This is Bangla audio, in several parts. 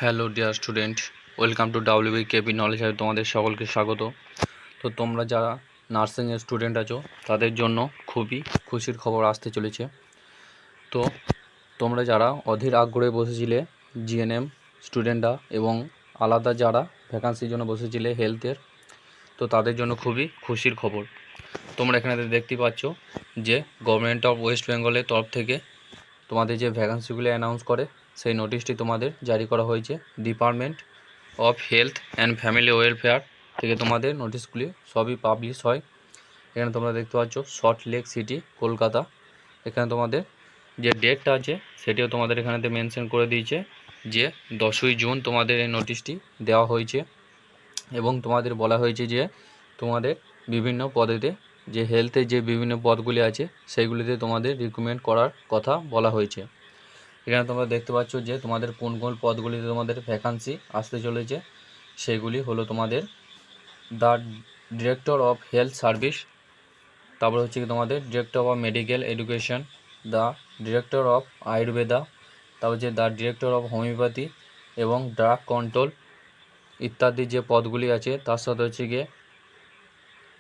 Hello dear student, welcome to WBKP knowledge hub. তোমাদের সকলকে স্বাগত। তো তোমরা যারা নার্সিংয়ের স্টুডেন্ট আছো তাদের জন্য খুবই খুশির খবর আসতে চলেছে। তো তোমরা যারা অধীর আগ্রহে বসেছিলে জিএনএম স্টুডেন্টরা এবং আলাদা যারা ভ্যাকান্সির জন্য বসেছিলে হেলথের, তো তাদের জন্য খুবই খুশির খবর। তোমরা এখানে দেখতে পাচ্ছ যে গভর্নমেন্ট অফ ওয়েস্ট বেঙ্গলের তরফ থেকে তোমাদের যে ভ্যাকান্সিগুলি অ্যানাউন্স করে সেই নোটিশটি তোমাদের জারি করা হয়েছে। Department of health and family welfare থেকে তোমাদের নোটিশগুলি সবই পাবলিশ হয়। এখানে তোমরা দেখতে পাচ্ছ সল্ট লেক সিটি, কলকাতা। এখানে তোমাদের যে ডেটটা আছে সেটিও তোমাদের এখানেতে মেনশন করে দিয়েছে যে 10ই জুন তোমাদের এই নোটিশটি দেওয়া হয়েছে এবং তোমাদের বলা হয়েছে যে তোমাদের বিভিন্ন পদেতে যে হেলথের যে বিভিন্ন পদগুলি আছে সেইগুলিতে তোমাদের রিক্রুটমেন্ট করার কথা বলা হয়েছে। এখানে তোমরা দেখতে পাচ্ছ যে তোমাদের কোন কোন পদগুলিতে তোমাদের ভ্যাকান্সি আসতে চলেছে। সেগুলি হলো তোমাদের the director of health service, তারপর হচ্ছে কি তোমাদের director of medical education, the director of Ayurveda, তারপর হচ্ছে দ্য ডিরেক্টর অফ হোমিওপ্যাথি এবং ড্রাগ কন্ট্রোল ইত্যাদি যে পদগুলি আছে। তার সাথে হচ্ছে গিয়ে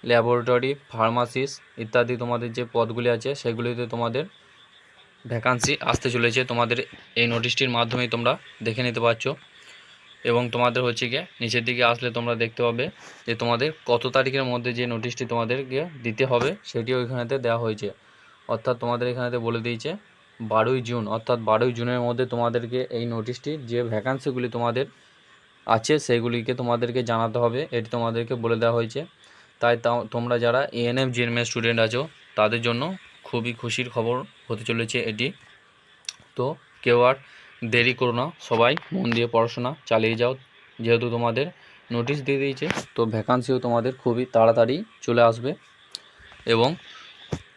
ল্যাবরেটরি ফার্মাসিস্ট ইত্যাদি তোমাদের যে পদগুলি আছে সেগুলিতে তোমাদের ভ্যাকান্সি আসতে চলেছে। তোমাদের এই নোটিশটির মাধ্যমেই তোমরা দেখে নিতে পারছো এবং তোমাদের হচ্ছে গিয়ে নিচের দিকে আসলে তোমরা দেখতে পাবে যে তোমাদের কত তারিখের মধ্যে যে নোটিশটি তোমাদেরকে দিতে হবে সেটিও এখানেতে দেওয়া হয়েছে। অর্থাৎ তোমাদের এখানেতে বলে দিয়েছে 12ই জুন, অর্থাৎ 12ই জুনের মধ্যে তোমাদেরকে এই নোটিশটি যে ভ্যাকান্সিগুলি তোমাদের আছে সেইগুলিকে তোমাদেরকে জানাতে হবে, এটি তোমাদেরকে বলে দেওয়া হয়েছে। তাই তোমরা যারা এএনএম জিএনএম স্টুডেন্ট আছো তাদের জন্য খুবই খুশির খবর হতে চলেছে এটি। তো কেউ আর দেরি করো না, সবাই মন দিয়ে পড়াশোনা চালিয়ে যাও। যেহেতু তোমাদের নোটিশ দিয়ে দিয়েছে তো ভ্যাকান্সিও তোমাদের খুবই তাড়াতাড়ি চলে আসবে এবং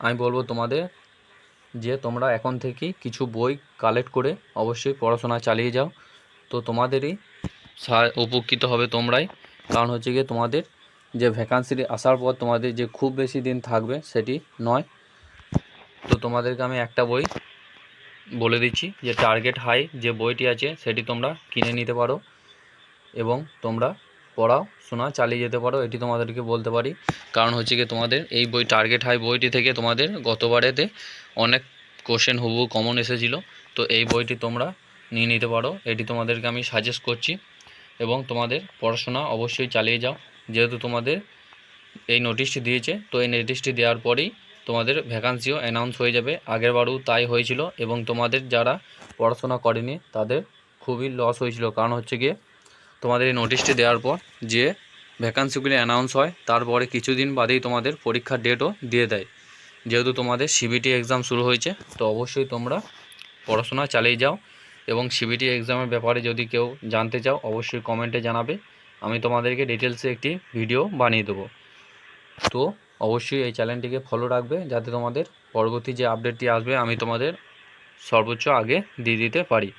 আমি বলবো তোমাদের যে তোমরা এখন থেকেই কিছু বই কালেক্ট করে অবশ্যই পড়াশোনা চালিয়ে যাও। তো তোমাদেরই উপকৃত হবে তোমরাই, কারণ হচ্ছে গিয়ে তোমাদের যে ভ্যাকান্সি আসার পর তোমাদের যে খুব বেশি দিন থাকবে সেটি নয়। তো তোমাদেরকে আমি একটা বই বলে দিচ্ছি যে টার্গেট হাই যে বইটি আছে সেটি তোমরা কিনে নিতে পারো এবং তোমরা পড়াশোনা চালিয়ে যেতে পারো, এটি তোমাদেরকে বলতে পারি। কারণ হচ্ছে গিয়ে তোমাদের এই বই টার্গেট হাই বইটি থেকে তোমাদের গতবারেতে অনেক কোশ্চেন হুবহু কমন এসেছিল। তো এই বইটি তোমরা নিয়ে নিতে পারো, এটি তোমাদেরকে আমি সাজেস্ট করছি এবং তোমাদের পড়াশোনা অবশ্যই চালিয়ে যাও। যেহেতু তোমাদের এই নোটিশটি দিয়েছে তো এই নোটিশটি দেওয়ার পরেই তোমাদের ভ্যাকান্সিও অ্যানাউন্স হয়ে যাবে। আগেরবারও তাই হয়েছিল এবং তোমাদের যারা পড়াশোনা করেনি তাদের খুবই লস হয়েছিল। কারণ হচ্ছে গিয়ে তোমাদের এই নোটিশটি দেওয়ার পর যে ভ্যাকান্সিগুলি অ্যানাউন্স হয় তারপরে কিছুদিন বাদেই তোমাদের পরীক্ষার ডেটও দিয়ে দেয়। যেহেতু তোমাদের সিবিটি এক্সাম শুরু হয়েছে তো অবশ্যই তোমরা পড়াশোনা চালিয়ে যাও এবং সিবিটি এক্সামের ব্যাপারে যদি কেউ জানতে চাও অবশ্যই কমেন্টে জানাবে, আমি তোমাদেরকে ডিটেলসে একটি ভিডিও বানিয়ে দেবো। তো অবশ্যই এই চ্যানেলটিকে ফলো রাখবে যাতে তোমাদের পরবর্তী যে আপডেটটি আসবে আমি তোমাদের সর্বোচ্চ আগে দিয়ে দিতে পারি।